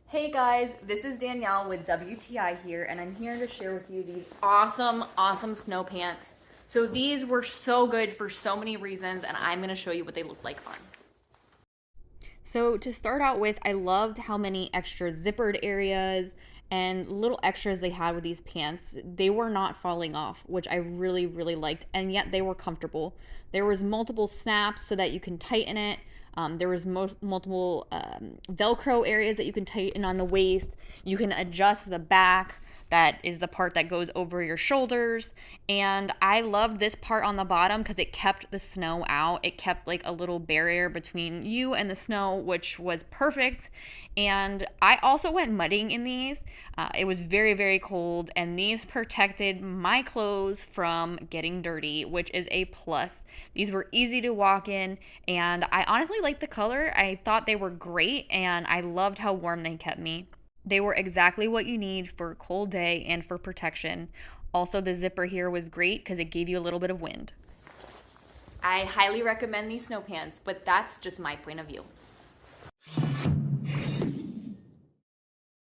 Hey guys, this is Danielle with WTI here, and I'm here to share with you these awesome snow pants. So these were so good for so many reasons, and I'm going to show you what they look like on. So to start out with, I loved how many extra zippered areas and little extras they had with these pants. They were not falling off, which I really liked, and yet they were comfortable. There was multiple snaps so that you can tighten it. There was multiple Velcro areas that you can tighten on the waist. You can adjust the back. That is the part that goes over your shoulders. And I loved this part on the bottom because it kept the snow out. It kept like a little barrier between you and the snow, which was perfect. And I also went mudding in these. It was very cold, and these protected my clothes from getting dirty, which is a plus. These were easy to walk in, and I honestly liked the color. I thought they were great, and I loved how warm they kept me. They were exactly what you need for a cold day and for protection. Also, the zipper here was great because it gave you a little bit of wind. I highly recommend these snow pants, but that's just my point of view.